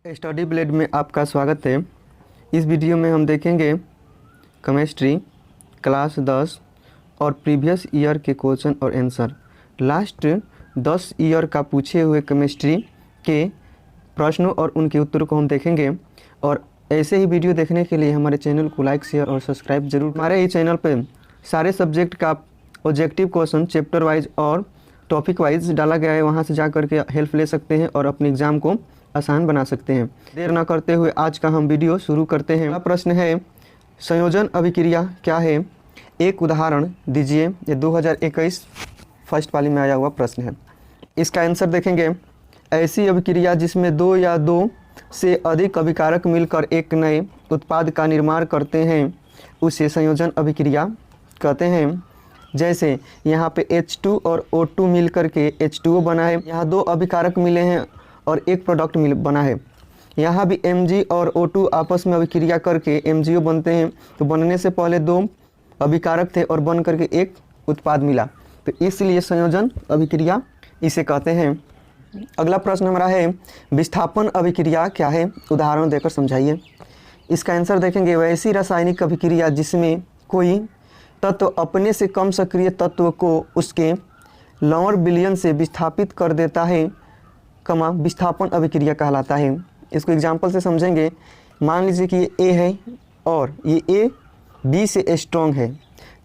Study blade में आपका स्वागत है। इस वीडियो में हम देखेंगे केमिस्ट्री क्लास 10 और प्रीवियस ईयर के क्वेश्चन और आंसर। लास्ट 10 ईयर का पूछे हुए केमिस्ट्री के प्रश्नों और उनके उत्तरों को हम देखेंगे। और ऐसे ही वीडियो देखने के लिए हमारे चैनल को लाइक शेयर और सब्सक्राइब जरूर। हमारे ही चैनल पे सारे सब्जेक्ट का ऑब्जेक्टिव क्वेश्चन चैप्टर वाइज और टॉपिक वाइज डाला गया है, वहाँ से जा कर के हेल्प ले सकते हैं और अपने एग्ज़ाम को आसान बना सकते हैं। देर ना करते हुए आज का हम वीडियो शुरू करते हैं। पहला प्रश्न है, संयोजन अभिक्रिया क्या है? एक उदाहरण दीजिए। ये 2021 फर्स्ट पाली में आया हुआ प्रश्न है। इसका आंसर देखेंगे, ऐसी अभिक्रिया जिसमें दो या दो से अधिक अभिकारक मिलकर एक नए उत्पाद का निर्माण करते हैं उसे संयोजन अभिक्रिया कहते हैं। जैसे यहाँ पे H2 और O2 मिल करके H2O बना है। यहाँ दो अभिकारक मिले हैं और एक प्रोडक्ट बना है। यहाँ भी Mg और O2 आपस में अभिक्रिया करके MgO बनते हैं। तो बनने से पहले दो अभिकारक थे और बन करके एक उत्पाद मिला, तो इसलिए संयोजन अभिक्रिया इसे कहते हैं। अगला प्रश्न हमारा है, विस्थापन अभिक्रिया क्या है? उदाहरण देकर समझाइए। इसका आंसर देखेंगे, वैसी रासायनिक अभिक्रिया जिसमें कोई तत्व अपने से कम सक्रिय तत्व को उसके लॉन्गर विलयन से विस्थापित कर देता है, विस्थापन अभिक्रिया कहलाता है। इसको एग्जाम्पल से समझेंगे। मान लीजिए कि ये A है और ये A B से स्ट्रॉन्ग है,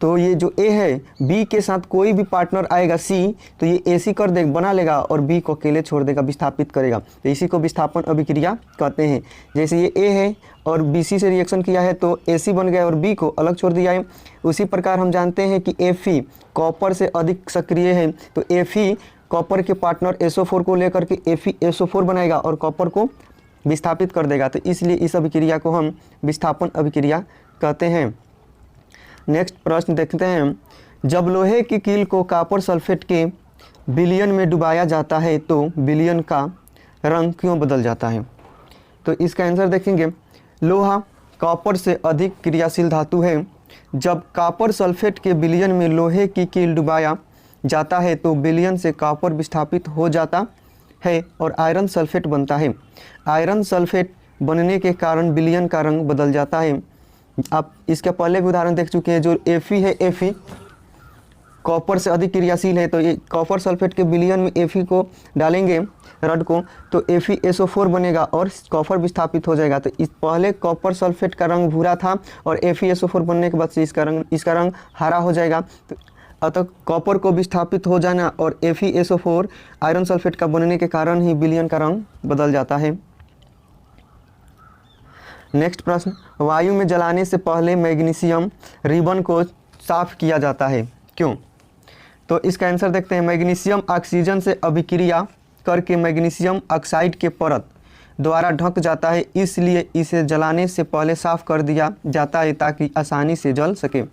तो ये जो A है B के साथ कोई भी पार्टनर आएगा C, तो ये AC कर दे बना लेगा और B को अकेले छोड़ देगा, विस्थापित करेगा। तो इसी को विस्थापन अभिक्रिया कहते हैं। जैसे ये A है और BC से रिएक्शन किया है तो AC बन गया और B को अलग छोड़ दिया है। उसी प्रकार हम जानते हैं कि Fe कॉपर से अधिक सक्रिय है, तो Fe कॉपर के पार्टनर SO4 को लेकर के FeSO4 बनाएगा और कॉपर को विस्थापित कर देगा। तो इसलिए इस अभिक्रिया को हम विस्थापन अभिक्रिया कहते हैं। नेक्स्ट प्रश्न देखते हैं, जब लोहे की कील को कॉपर सल्फेट के विलयन में डुबाया जाता है तो विलयन का रंग क्यों बदल जाता है? तो इसका आंसर देखेंगे, लोहा कॉपर से अधिक क्रियाशील धातु है। जब कॉपर सल्फेट के विलयन में लोहे की कील डुबाया जाता है तो विलयन से कॉपर विस्थापित हो जाता है और आयरन सल्फेट बनता है। आयरन सल्फेट बनने के कारण विलयन का रंग बदल जाता है। आप इसके पहले भी उदाहरण देख चुके हैं। जो Fe है, Fe कॉपर से अधिक क्रियाशील है, तो ये कॉपर सल्फेट के विलयन में Fe को डालेंगे रड को, तो FeSO4 बनेगा और कॉपर विस्थापित हो जाएगा। तो इस पहले कॉपर सल्फेट का रंग भूरा था और FeSO4 बनने के बाद से इसका रंग हरा हो जाएगा। तो अतः कॉपर को विस्थापित हो जाना और FeSO4 आयरन सल्फेट का बनने के कारण ही विलयन का रंग बदल जाता है। नेक्स्ट प्रश्न, वायु में जलाने से पहले मैग्नीशियम रिबन को साफ किया जाता है, क्यों? तो इसका आंसर देखते हैं, मैग्नीशियम ऑक्सीजन से अभिक्रिया करके मैग्नीशियम ऑक्साइड के परत द्वारा ढक जाता है, इसलिए इसे जलाने से पहले साफ कर दिया जाता है ताकि आसानी से जल सके।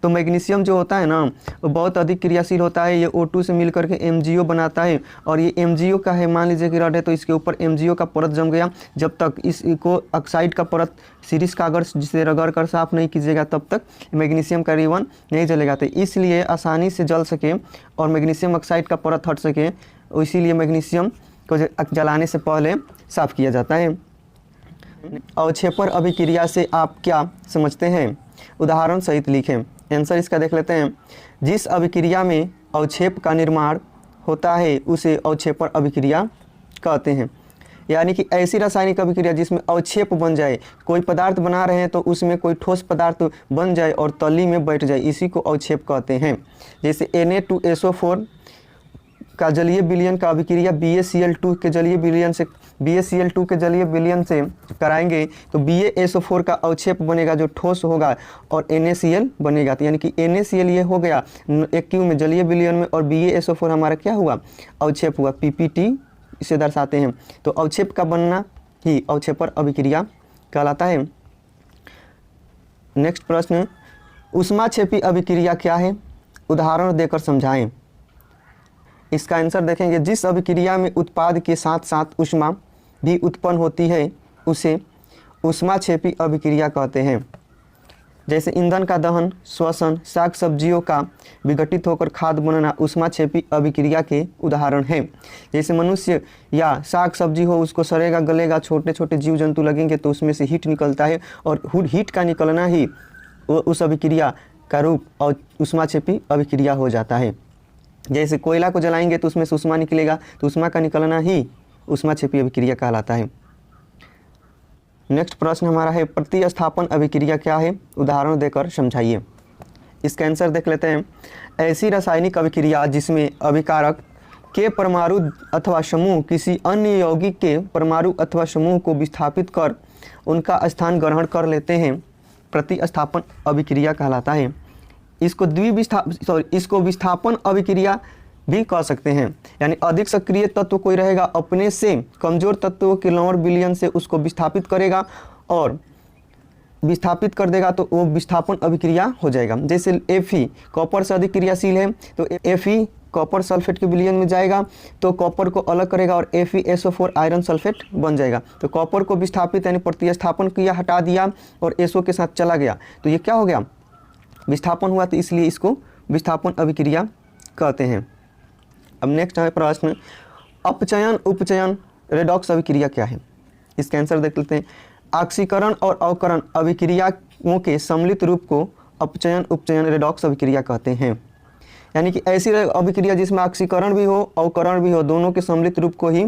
तो मैग्नीशियम जो होता है ना, वो बहुत अधिक क्रियाशील होता है। ये O2 से मिलकर के MgO बनाता है और ये MgO का है। मान लीजिए कि रड है तो इसके ऊपर MgO का परत जम गया। जब तक इसको ऑक्साइड का परत सीरीज कागज जिसे रगड़ कर साफ नहीं कीजिएगा तब तक मैग्नीशियम का रिबन नहीं जलेगा। तो इसलिए आसानी से जल सके और मैग्नीशियम ऑक्साइड का परत हट सके, इसीलिए मैग्नीशियम को जलाने से पहले साफ किया जाता है। अवक्षेपण अभिक्रिया से आप क्या समझते हैं? उदाहरण सहित लिखें। आंसर इसका देख लेते हैं, जिस अभिक्रिया में अवक्षेप का निर्माण होता है उसे अवक्षेपण अभिक्रिया कहते हैं। यानी कि ऐसी रासायनिक अभिक्रिया जिसमें अवक्षेप बन जाए, कोई पदार्थ बना रहे हैं तो उसमें कोई ठोस पदार्थ बन जाए और तली में बैठ जाए, इसी को अवक्षेप कहते हैं। जैसे Na2SO4 का जलीय विलयन का अभिक्रिया BaCl2 के जलीय विलयन से कराएंगे तो BaSO4 का अवक्षेप बनेगा जो ठोस होगा और NaCl बनेगा। तो यानी कि NaCl ये हो गया Aq में जलीय विलयन में और BaSO4 हमारा क्या हुआ? अवक्षेप हुआ। PPT इसे दर्शाते हैं। तो अवक्षेप का बनना ही अवक्षेपण अभिक्रिया कहलाता है। नेक्स्ट प्रश्न, ऊष्माक्षेपी अभिक्रिया क्या है? उदाहरण देकर समझाएं। इसका आंसर देखेंगे, जिस अभिक्रिया में उत्पाद के साथ साथ ऊष्मा भी उत्पन्न होती है उसे ऊष्माक्षेपी अभिक्रिया कहते हैं। जैसे ईंधन का दहन, श्वसन, साग सब्जियों का विघटित होकर खाद बनना ऊष्माक्षेपी अभिक्रिया के उदाहरण हैं। जैसे मनुष्य या साग सब्जी हो, उसको सड़ेगा गलेगा, छोटे छोटे जीव जंतु लगेंगे तो उसमें से हीट निकलता है और हीट का निकलना ही उस अभिक्रिया का रूप और ऊष्माक्षेपी अभिक्रिया हो जाता है। जैसे कोयला को जलाएंगे तो उसमें से ऊष्मा निकलेगा, तो ऊष्मा का निकलना ही ऊष्माक्षेपी अभिक्रिया कहलाता है। नेक्स्ट प्रश्न हमारा है प्रतिस्थापन अभिक्रिया क्या है, उदाहरण देकर समझाइए। इसका आंसर देख लेते हैं। ऐसी रासायनिक अभिक्रिया जिसमें अभिकारक के परमाणु अथवा समूह किसी अन्य यौगिक के परमाणु अथवा समूह को विस्थापित कर उनका स्थान ग्रहण कर लेते हैं, प्रतिस्थापन अभिक्रिया कहलाता है। इसको विस्थापन अभिक्रिया भी कह सकते हैं, यानी अधिक सक्रिय तत्व कोई रहेगा, अपने से कमजोर तत्वों के लौर विलयन से उसको विस्थापित करेगा और विस्थापित कर देगा तो वो विस्थापन अभिक्रिया हो जाएगा। जैसे Fe कॉपर से अधिक क्रियाशील है तो Fe कॉपर सल्फेट के विलयन में जाएगा तो कॉपर को अलग करेगा और FeSO4 आयरन सल्फेट बन जाएगा। तो कॉपर को विस्थापित यानी प्रतिस्थापन किया, हटा दिया और SO के साथ चला गया तो ये क्या हो गया, विस्थापन हुआ, तो इसलिए इसको विस्थापन अभिक्रिया कहते हैं। अब नेक्स्ट है प्रश्न अपचयन उपचयन रेडॉक्स अभिक्रिया क्या है। इसका आंसर देख लेते हैं। ऑक्सीकरण और अवकरण अभिक्रियाओं के सम्मिलित रूप को अपचयन उपचयन रेडॉक्स अभिक्रिया कहते हैं। यानी कि ऐसी अभिक्रिया जिसमें ऑक्सीकरण भी हो अवकरण भी हो, दोनों के सम्मिलित रूप को ही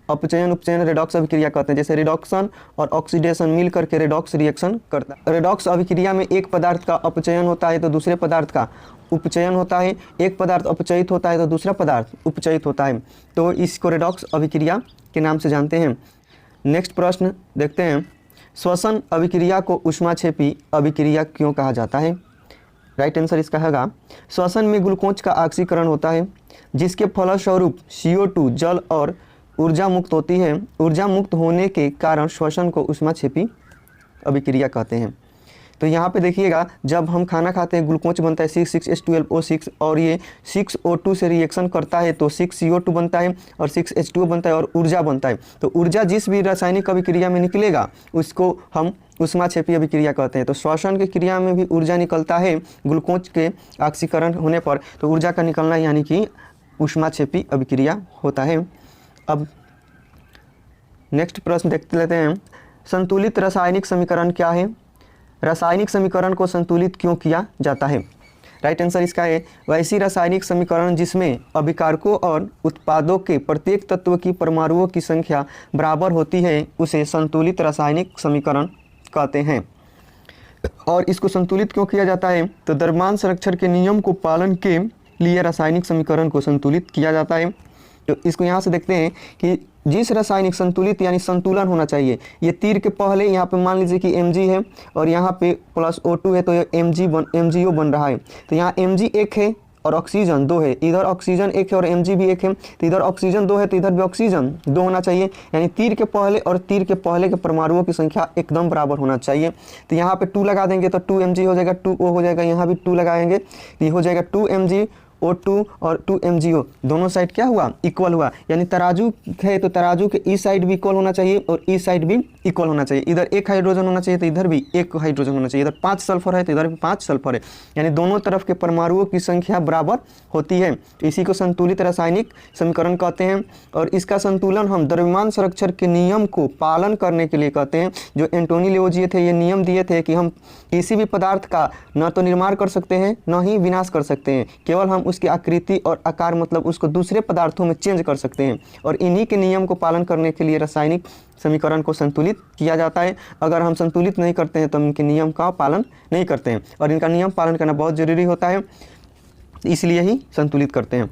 अपचयन उपचयन रेडॉक्स अभिक्रिया कहते हैं। जैसे रिडॉक्शन और ऑक्सीडेशन मिल करके रेडॉक्स रिएक्शन करता है। रेडॉक्स अभिक्रिया में एक पदार्थ का अपचयन होता है तो दूसरे पदार्थ का उपचयन होता है, एक पदार्थ अपचयित होता है तो दूसरा पदार्थ उपचयित होता है, तो इसको रेडॉक्स अभिक्रिया के नाम से जानते हैं। नेक्स्ट प्रश्न देखते हैं। श्वसन अभिक्रिया को ऊष्माक्षेपी अभिक्रिया क्यों कहा जाता है। राइट आंसर इसका हैगा श्वसन में ग्लूकोज का ऑक्सीकरण होता है जिसके फलस्वरूप CO2 जल और ऊर्जा मुक्त होती है। ऊर्जा मुक्त होने के कारण श्वसन को ऊष्माक्षेपी अभिक्रिया कहते हैं। तो यहाँ पे देखिएगा, जब हम खाना खाते हैं ग्लूकोज बनता है 6H12O6 और ये 6O2 से रिएक्शन करता है तो 6CO2 बनता है और 6H2O बनता है और ऊर्जा बनता है। तो ऊर्जा जिस भी रासायनिक अभिक्रिया में निकलेगा उसको हम ऊष्माक्षेपी अभिक्रिया कहते हैं। तो श्वसन की क्रिया में भी ऊर्जा निकलता है ग्लूकोज के ऑक्सीकरण होने पर, तो ऊर्जा का निकलना यानी कि ऊष्माक्षेपी अभिक्रिया होता है। अब नेक्स्ट प्रश्न देखते लेते हैं। संतुलित रासायनिक समीकरण क्या है। रासायनिक समीकरण को संतुलित क्यों किया जाता है। राइट आंसर इसका है वैसी रासायनिक समीकरण जिसमें अभिकारकों और उत्पादों के प्रत्येक तत्व की परमाणुओं की संख्या बराबर होती है उसे संतुलित रासायनिक समीकरण कहते हैं। और इसको संतुलित क्यों किया जाता है, तो द्रव्यमान संरक्षण के नियम को पालन के लिए रासायनिक समीकरण को संतुलित किया जाता है। तो इसको यहाँ से देखते हैं कि जिस रासायनिक संतुलित यानी संतुलन होना चाहिए। ये तीर के पहले यहाँ पे मान लीजिए कि Mg है और यहाँ पे प्लस O2 है तो ये MgO बन रहा है। तो यहाँ Mg एक है और ऑक्सीजन दो है, इधर ऑक्सीजन एक है और Mg भी एक है, तो इधर ऑक्सीजन दो है तो इधर भी ऑक्सीजन दो होना चाहिए। यानी तीर के पहले और तीर के पहले के परमाणुओं की संख्या एकदम बराबर होना चाहिए। तो यहाँ पे 2 लगा देंगे तो 2Mg हो जाएगा, 2O हो जाएगा, यहाँ भी 2 लगाएंगे तो ये हो जाएगा 2MgO2 और 2MgO दोनों साइड क्या हुआ, इक्वल हुआ। यानी तराजू है तो तराजू के इस साइड भी इक्वल होना चाहिए और इस साइड भी इक्वल होना चाहिए। इधर 1 हाइड्रोजन होना चाहिए तो इधर भी 1 हाइड्रोजन होना चाहिए। इधर 5 सल्फर है तो इधर भी 5 सल्फर है। यानी दोनों तरफ के परमाणुओं की संख्या बराबर होती है। इसी को संतुलित रासायनिक समीकरण कहते हैं। और इसका संतुलन हम द्रव्यमान संरक्षण के नियम को पालन करने के लिए कहते हैं। जो एंटोनी लेवोजिए थे ये नियम दिए थे कि हम किसी भी पदार्थ का न तो निर्माण कर सकते हैं न ही विनाश कर सकते हैं, केवल हम उसकी आकृति और आकार मतलब उसको दूसरे पदार्थों में चेंज कर सकते हैं। और इन्हीं के नियम को पालन करने के लिए रासायनिक समीकरण को संतुलित किया जाता है। अगर हम संतुलित नहीं करते हैं तो हम इनके नियम का पालन नहीं करते हैं और इनका नियम पालन करना बहुत जरूरी होता है, इसलिए ही संतुलित करते हैं।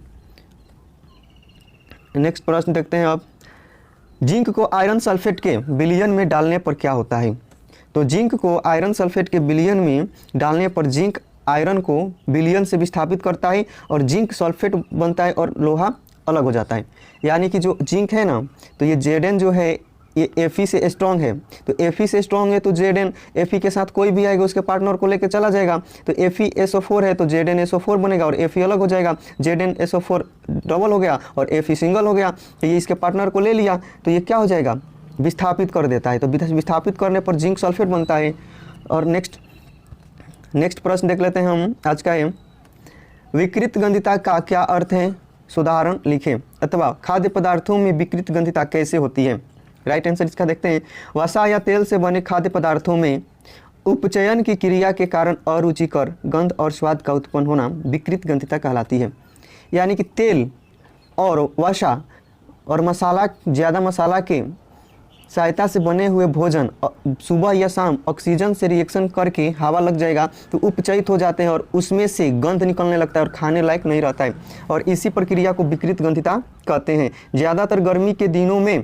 नेक्स्ट प्रश्न देखते हैं अब। जिंक को आयरन सल्फेट के विलयन में डालने पर क्या होता है। तो जिंक को आयरन सल्फेट के विलयन में डालने पर जिंक आयरन को विलयन से विस्थापित करता है और जिंक सल्फेट बनता है और लोहा अलग हो जाता है। यानी कि जो जिंक है ना, तो ये Zn जो है ये Fe से स्ट्रॉन्ग है, तो Fe से स्ट्रॉन्ग है तो Zn Fe के साथ कोई भी आएगा उसके पार्टनर को लेकर चला जाएगा। तो FeSO4 है तो ZnSO4 बनेगा और Fe अलग हो जाएगा, ZnSO4 डबल हो गया और Fe सिंगल हो गया। तो ये इसके पार्टनर को ले लिया तो ये क्या हो जाएगा, विस्थापित कर देता है। तो विस्थापित करने पर जिंक सल्फेट बनता है। और नेक्स्ट नेक्स्ट प्रश्न देख लेते हैं हम आज का है, विकृत गंधिता का क्या अर्थ है, उदाहरण लिखें, अथवा खाद्य पदार्थों में विकृत गंधिता कैसे होती है। राइट आंसर इसका देखते हैं, वसा या तेल से बने खाद्य पदार्थों में उपचयन की क्रिया के कारण अरुचिकर गंध और स्वाद का उत्पन्न होना विकृत गंधिता कहलाती है। यानी कि तेल और वसा और मसाला, ज़्यादा मसाला के सहायता से बने हुए भोजन सुबह या शाम ऑक्सीजन से रिएक्शन करके हवा लग जाएगा तो उपचयित हो जाते हैं और उसमें से गंध निकलने लगता है और खाने लायक नहीं रहता है, और इसी प्रक्रिया को विकृत गंधिता कहते हैं। ज़्यादातर गर्मी के दिनों में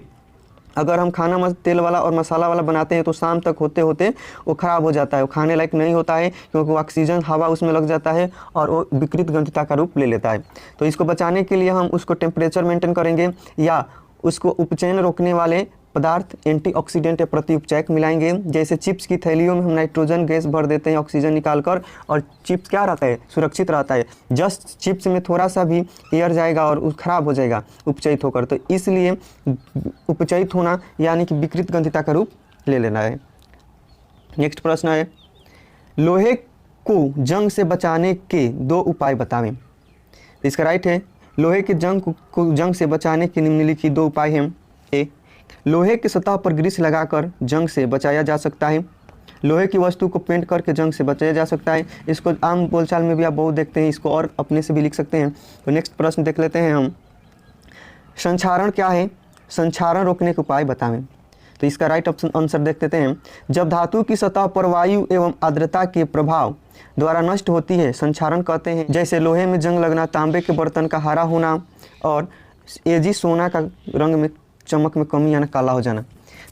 अगर हम खाना तेल वाला और मसाला वाला बनाते हैं तो शाम तक होते होते वो ख़राब हो जाता है, वो खाने लायक नहीं होता है, क्योंकि वो ऑक्सीजन हवा उसमें लग जाता है और वो विकृत गंधिता का रूप ले लेता है। तो इसको बचाने के लिए हम उसको टेम्परेचर मेंटेन करेंगे या उसको उपचयन रोकने वाले पदार्थ एंटीऑक्सीडेंट या प्रतिउपचायक मिलाएंगे। जैसे चिप्स की थैलियों में हम नाइट्रोजन गैस भर देते हैं ऑक्सीजन निकालकर, और चिप्स क्या रहता है, सुरक्षित रहता है। जस्ट चिप्स में थोड़ा सा भी एयर जाएगा और ख़राब हो जाएगा उपचयित होकर, तो इसलिए उपचयित होना यानी कि विकृत गंधिता का रूप ले लेना है। नेक्स्ट प्रश्न है, लोहे को जंग से बचाने के 2 उपाय बतावें। तो इसका राइट है, लोहे के जंग से बचाने के निम्नलिखित 2 उपाय हैं। ए, लोहे की सतह पर ग्रीस लगाकर जंग से बचाया जा सकता है। लोहे की वस्तु को पेंट करके जंग से बचाया जा सकता है। इसको आम बोलचाल में भी आप बहुत देखते हैं, इसको और अपने से भी लिख सकते हैं। तो नेक्स्ट प्रश्न देख लेते हैं हम, संक्षारण क्या है, संक्षारण रोकने के उपाय बतावें। तो इसका राइट ऑप्शन आंसर देख लेते हैं, जब धातु की सतह पर वायु एवं आर्द्रता के प्रभाव द्वारा नष्ट होती है संक्षारण कहते हैं। जैसे लोहे में जंग लगना, तांबे के बर्तन का हरा होना और एजी सोना का रंग में चमक में कमी आना, काला हो जाना।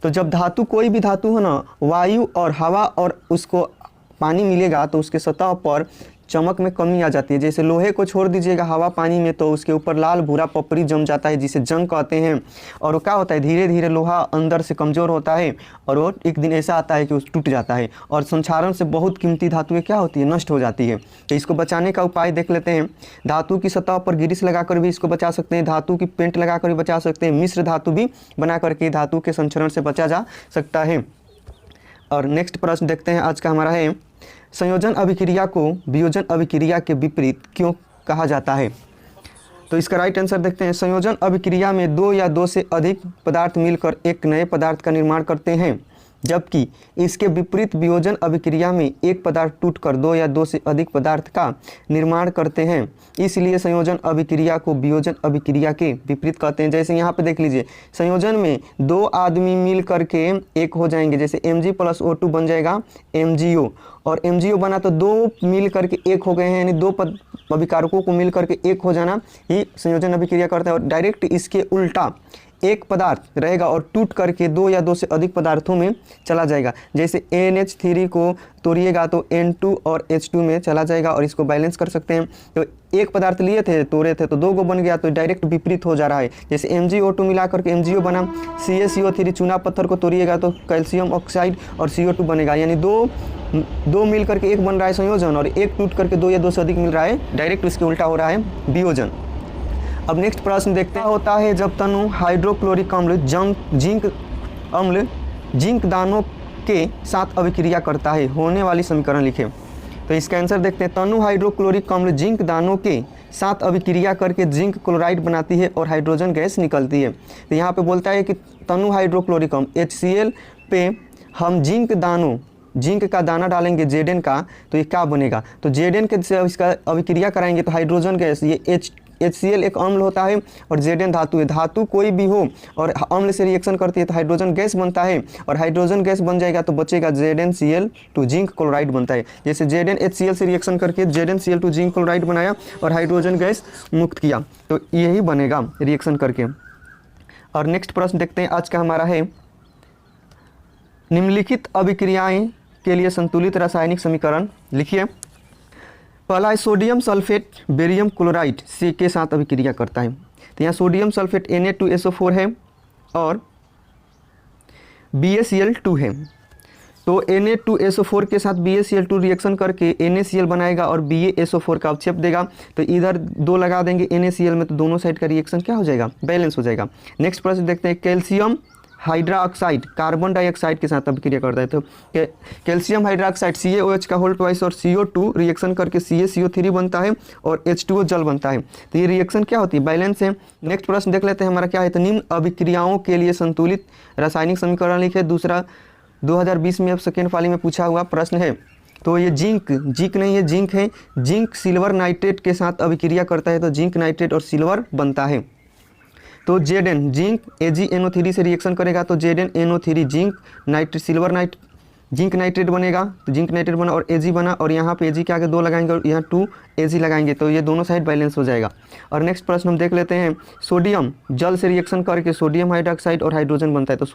तो जब धातु, कोई भी धातु है ना, वायु और हवा और उसको पानी मिलेगा तो उसके सतह पर चमक में कमी आ जाती है। जैसे लोहे को छोड़ दीजिएगा हवा पानी में तो उसके ऊपर लाल भूरा पपड़ी जम जाता है, जिसे जंग कहते हैं। और वो क्या होता है, धीरे धीरे लोहा अंदर से कमज़ोर होता है और वो एक दिन ऐसा आता है कि वो टूट जाता है, और संक्षारण से बहुत कीमती धातुएं क्या होती है, नष्ट हो जाती है। तो इसको बचाने का उपाय देख लेते हैं। धातु की सतह पर ग्रीस लगाकर भी इसको बचा सकते हैं, धातु की पेंट लगाकर भी बचा सकते हैं, मिश्र धातु भी बना करके धातु के संक्षारण से बचा जा सकता है। और नेक्स्ट प्रश्न देखते हैं आज का हमारा है, संयोजन अभिक्रिया को वियोजन अभिक्रिया के विपरीत क्यों कहा जाता है। तो इसका राइट आंसर देखते हैं, संयोजन अभिक्रिया में 2 या 2 से अधिक पदार्थ मिलकर एक नए पदार्थ का निर्माण करते हैं, जबकि इसके विपरीत वियोजन अभिक्रिया में एक पदार्थ टूटकर 2 या 2 से अधिक पदार्थ का निर्माण करते हैं। इसलिए संयोजन अभिक्रिया को वियोजन अभिक्रिया के विपरीत कहते हैं। जैसे यहाँ पे देख लीजिए, संयोजन में 2 आदमी मिल करके एक हो जाएंगे, जैसे Mg + O2 बन जाएगा MgO, और MgO बना तो 2 मिल करके एक हो गए हैं, यानी 2 अभिकारकों को मिल करके एक हो जाना ही संयोजन अभिक्रिया करता है। और डायरेक्ट इसके उल्टा एक पदार्थ रहेगा और टूट करके 2 या 2 से अधिक पदार्थों में चला जाएगा। जैसे NH3 को तोड़िएगा तो N2 और H2 में चला जाएगा, और इसको बैलेंस कर सकते हैं। तो एक पदार्थ लिए थे, तोड़े थे तो 2 को बन गया, तो डायरेक्ट विपरीत हो जा रहा है। जैसे MgO2 मिला करके MgO बना, CaCO3 चूना पत्थर को तोड़िएगा तो कैल्शियम ऑक्साइड और CO2 बनेगा, यानी दो मिल करके एक बन रहा है संयोजन, और एक टूट करके 2 या 2 से अधिक मिल रहा है, डायरेक्ट इसके उल्टा हो रहा है वियोजन। अब नेक्स्ट प्रश्न देखते हैं, होता है जब तनु हाइड्रोक्लोरिक अम्ल जिंक दानों के साथ अभिक्रिया करता है, होने वाली समीकरण लिखें। तो इसका आंसर देखते हैं, तनु हाइड्रोक्लोरिक अम्ल जिंक दानों के साथ अभिक्रिया करके जिंक क्लोराइड बनाती है और हाइड्रोजन गैस निकलती है। तो यहाँ पे बोलता है कि तनु हाइड्रोक्लोरिक अम्ल HCl पे हम जिंक का दाना डालेंगे Zn का, तो ये क्या बनेगा, तो Zn के से इसका अभिक्रिया कराएंगे तो हाइड्रोजन गैस, ये HCl एक अम्ल होता है और Zn धातु है। धातु कोई भी हो और अम्ल से रिएक्शन करती है तो हाइड्रोजन गैस बनता है, और हाइड्रोजन गैस बन जाएगा तो बचेगा ZnCl2 जिंक क्लोराइड बनता है। जैसे Zn HCl से रिएक्शन करके ZnCl2 जिंक क्लोराइड बनाया और हाइड्रोजन गैस मुक्त किया, तो यही बनेगा रिएक्शन करके। और नेक्स्ट प्रश्न देखते हैं आज का हमारा है, निम्नलिखित अभिक्रियाएं के लिए संतुलित रासायनिक समीकरण लिखिए। पहला है, सोडियम सल्फेट बेरियम क्लोराइड से के साथ अभिक्रिया करता है। तो यहाँ सोडियम सल्फेट Na2SO4 है और BaCl2 है। तो Na2SO4 के साथ BaCl2 रिएक्शन करके NaCl बनाएगा और BaSO4 का अवक्षेप देगा। तो इधर 2 लगा देंगे NaCl में, तो दोनों साइड का रिएक्शन क्या हो जाएगा, बैलेंस हो जाएगा। नेक्स्ट प्रश्न देखते हैं, कैल्शियम हाइड्रोक्साइड कार्बन डाइऑक्साइड के साथ अभिक्रिया करता है। तो कैल्शियम हाइड्रोक्साइड CaOH का होल ट्वाइस और CO2 रिएक्शन करके CaCO3 बनता है और H2O जल बनता है। तो ये रिएक्शन क्या होती है, बैलेंस है। नेक्स्ट प्रश्न देख लेते हैं हमारा क्या है। तो निम्न अभिक्रियाओं के लिए संतुलित रासायनिक समीकरण लिखे। दूसरा 2020 में अब सेकेंड पाली में पूछा हुआ प्रश्न है। तो ये जिंक नहीं है, जिंक है। जिंक सिल्वर नाइट्रेट के साथ अभिक्रिया करता है तो जिंक नाइट्रेट और सिल्वर बनता है। तो Zn जिंक AgNO3 से रिएक्शन करेगा तो ZnNO3 zinc nitrate silver zinc nitrate बनेगा। तो जिंक नाइट्रेट बना और Ag बना और यहाँ पे Ag के आगे 2 लगाएंगे और यहाँ 2 Ag लगाएंगे तो ये दोनों साइड बैलेंस हो जाएगा। और नेक्स्ट प्रश्न हम देख लेते हैं। सोडियम जल से रिएक्शन करके सोडियम हाइड्रोक्साइड और हाइड्रोजन बनता है। तो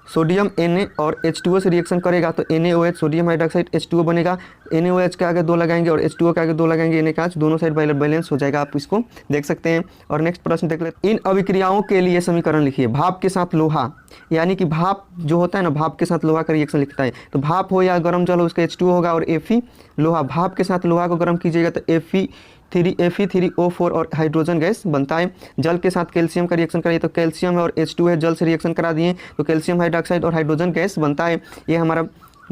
सोडियम Na और H2O से रिएक्शन करेगा तो NaOH सोडियम हाइड्रोक्साइड H2O बनेगा। NaOH के आगे 2 लगाएंगे और H2O के आगे 2 लगाएंगे, Na का दोनों साइड बैलेंस हो जाएगा। आप इसको देख सकते हैं। और नेक्स्ट प्रश्न देख लेते हैं। इन अभिक्रियाओं के लिए समीकरण लिखिए। भाप के साथ लोहा, यानी कि भाप जो होता है ना, भाप के साथ लोहा का रिएक्शन लिखता है। तो भाप हो या गर्म जल हो उसका H2O होगा और Fe लोहा, भाप के साथ लोहा को गर्म कीजिएगा तो Fe3O4 और हाइड्रोजन गैस बनता है। जल के साथ कैल्शियम का रिएक्शन करिए तो कैल्शियम और H2 है, जल से रिएक्शन करा दिए तो कैल्शियम हाइड्रोक्साइड और हाइड्रोजन गैस बनता है। ये हमारा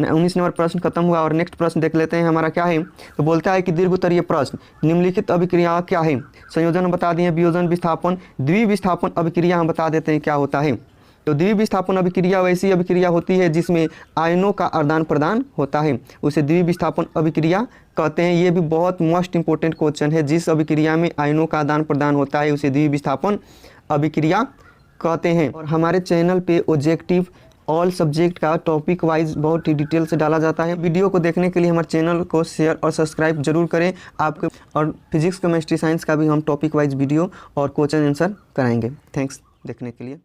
19 नंबर प्रश्न खत्म हुआ। और नेक्स्ट प्रश्न देख लेते हैं हमारा क्या है। तो बोलता है कि दीर्घोत्तरीय प्रश्न, निम्नलिखित अभिक्रिया क्या है। संयोजन बता दिए, वियोजन, विस्थापन, द्विविस्थापन अभिक्रिया हम बता देते हैं क्या होता है। तो द्विविस्थापन अभिक्रिया वैसी अभिक्रिया होती है जिसमें आयनों का आदान प्रदान होता है, उसे द्विविस्थापन अभिक्रिया कहते हैं। ये भी बहुत मोस्ट इंपॉर्टेंट क्वेश्चन है। जिस अभिक्रिया में आयनों का आदान प्रदान होता है उसे द्विविस्थापन अभिक्रिया कहते हैं। और हमारे चैनल पे ऑब्जेक्टिव ऑल सब्जेक्ट का टॉपिक वाइज बहुत ही डिटेल से डाला जाता है। वीडियो को देखने के लिए हमारे चैनल को शेयर और सब्सक्राइब जरूर करें। आपके और फिजिक्स केमिस्ट्री साइंस का भी हम टॉपिक वाइज वीडियो और क्वेश्चन आंसर कराएंगे। थैंक्स देखने के लिए।